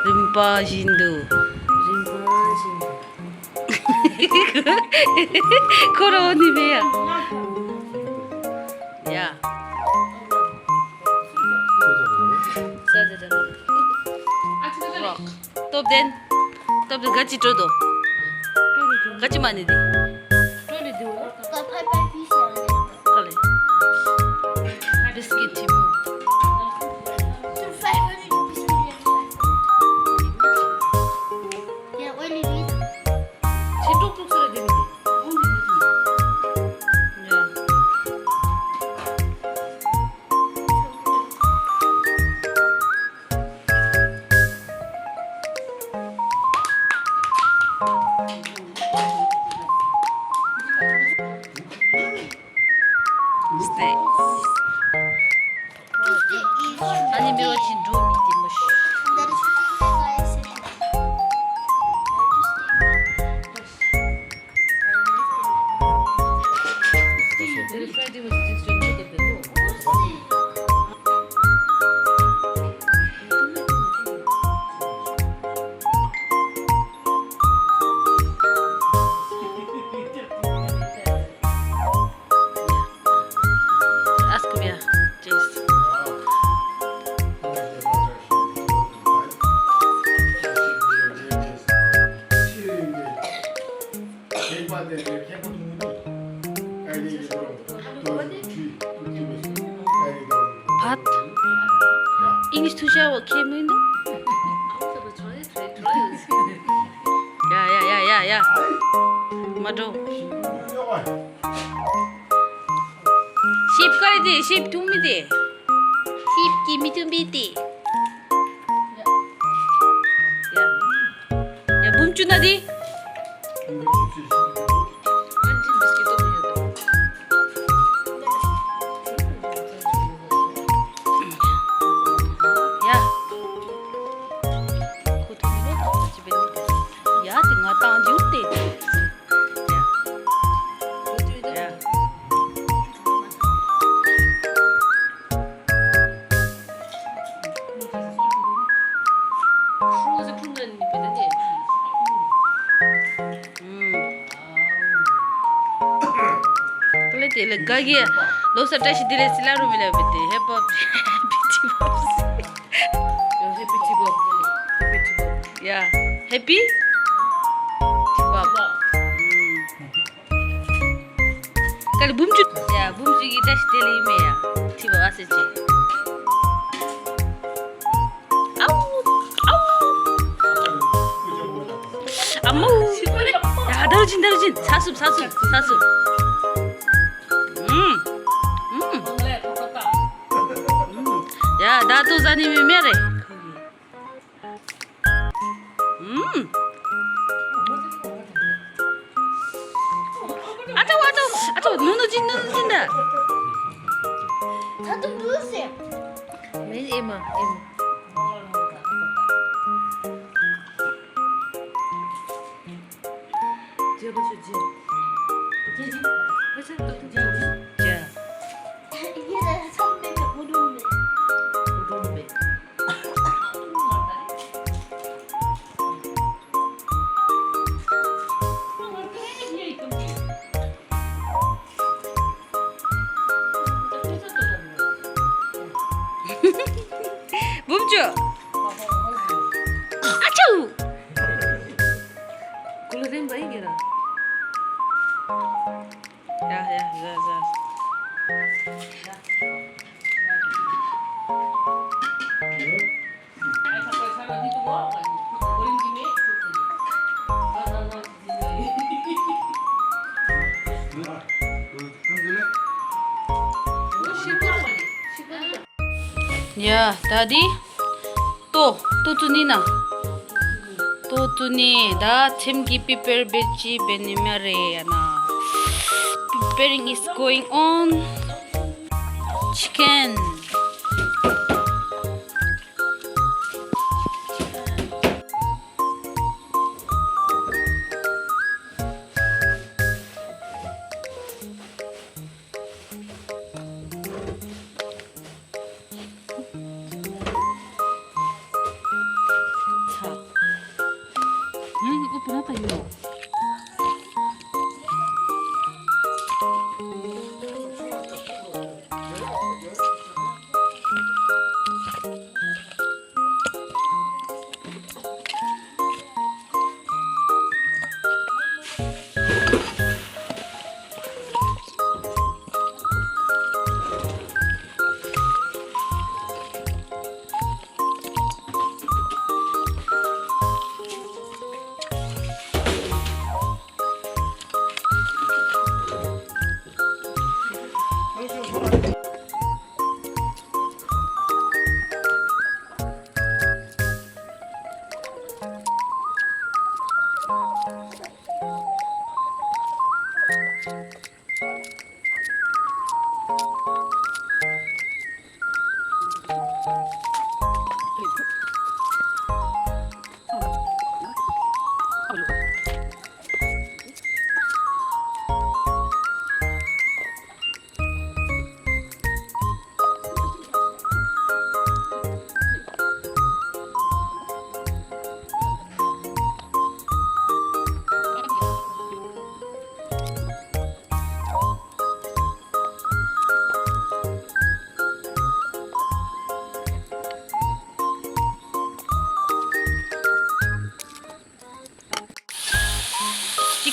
림파 신두. 코로니 배야. 야. Top then. Top the gachi todo. Gachi mani di. Kale. Biscuit timu. Stay. Ani mi очень думайте, муж. Ask me, Jace. Pat? English to shower came in. Yeah. Mado. Sheep kari sheep to me de. Sheep give me to be de. Ya bumchu na di. Ya. Ya tengah tang jute. Ya. Kelete lega ye. Losar tashi dire silaru mila bete. Hip hop. Yeah. Happy? Tibab. Kali bumju. Ya, bumju ki tashi tele me ya. Tibab aseche. Au. Ammo. 야, 다르진. 사습. 야, 나도 자님이 메래. 아저 눈어진다. 다들 누우세요. 에마. 자. 이게 내 선배가 보름매. 멈춰. 아차우. 굴러댄 바 이게라. 야. Ya, tadi to tunina. To tuni da chimki prepare bechi benimare ana. Preparing is going on. Chicken.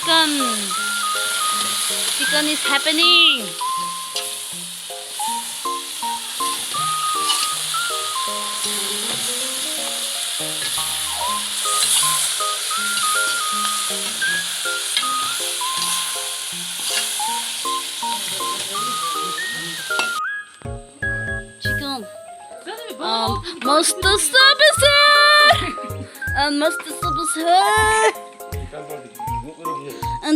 chicken. Chicken is happening. 지금 머스터 서비스 머스터 서비스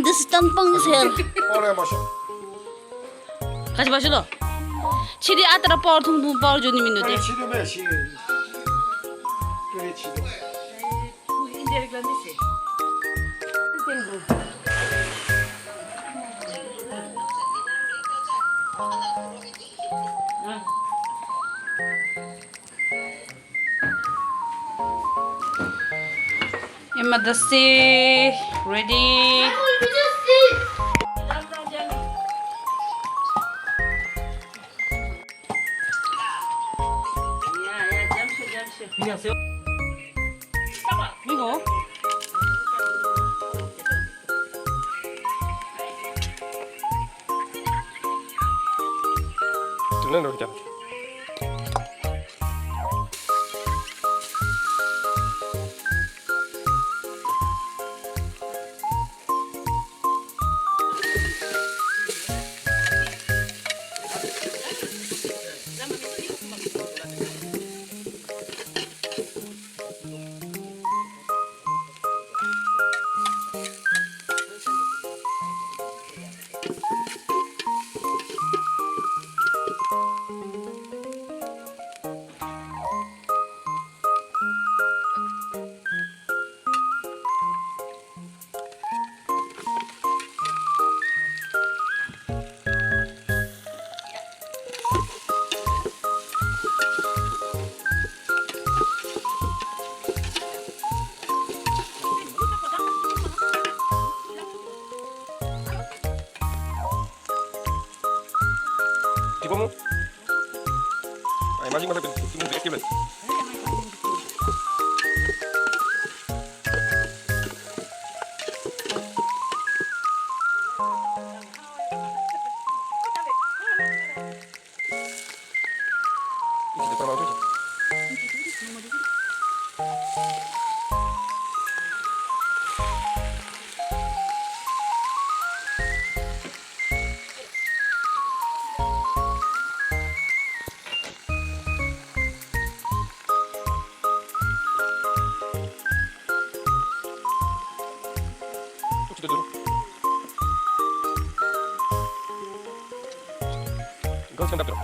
this tampang Oraya başla. 같이 마셔도 치리 아따라 뻘통 돈 뻘주니 민노데 Böyle çiğdeme şey. Böyle çiğdeme. emergency ready 이거 Dönen öyle gel. Tipo mo? Ay, imagine mo sa pinag-estimate. Hindi pa naman ito. Ito dulu. Ikaw saan tapos?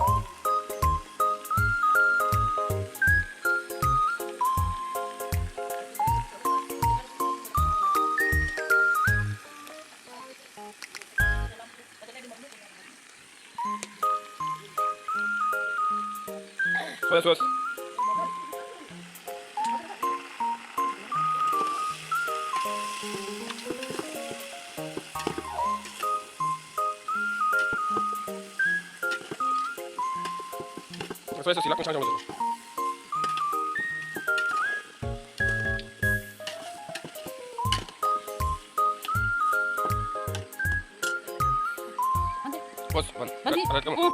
Suas. Suas sila kung saan yung masuk. Bos, Nanti. ada kamu.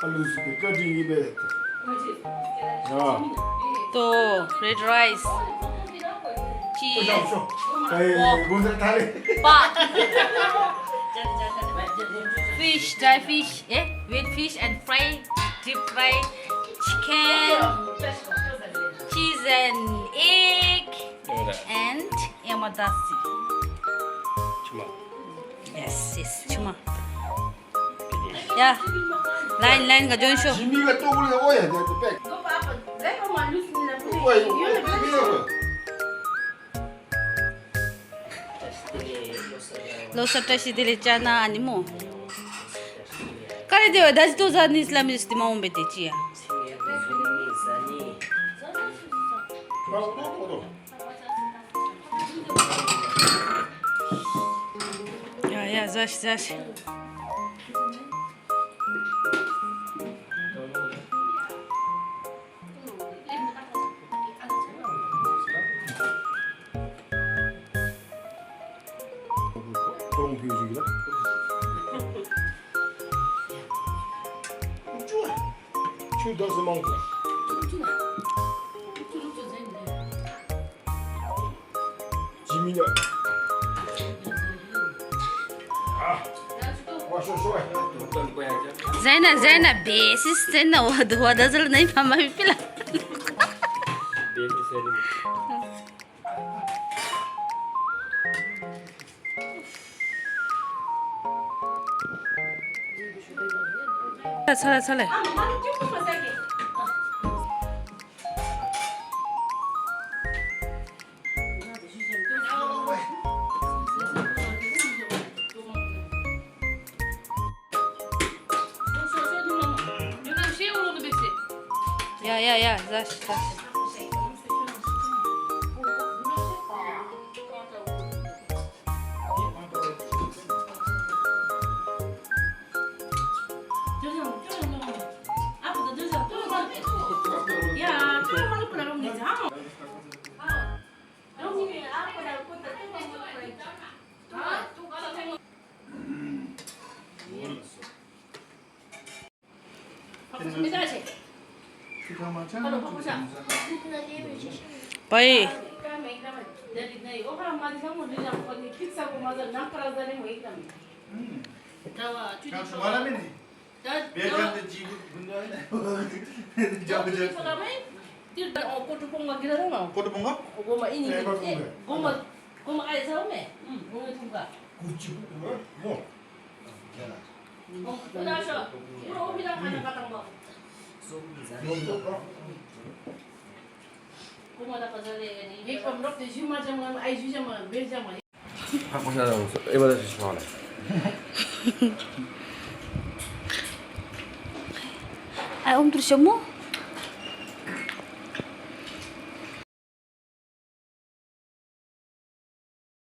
Alus cutting gibi. Ya. 또 red rice cheese 무슨 다리? 밥 fish dry fish with fish and fry deep fry chicken cheese and egg and emergency 주마. yes 주마 야 라인 가져오쇼 지미가 또 그래 오야 돼. 또 백. 왜 이거? losar tashi dile chana ani mo kar Care de dați tu za nis la mis ma un betecia. Ya zaś. 그런 비유식이다. 좋아. 지금 넣어서 먹는 거. 지민이. 아. 와서 좋아. Zaina besis Zaina wadazal nahi mama pila. Sale. Ya, zaś. Pai. 에바다 주시면 하네. Om tu semua?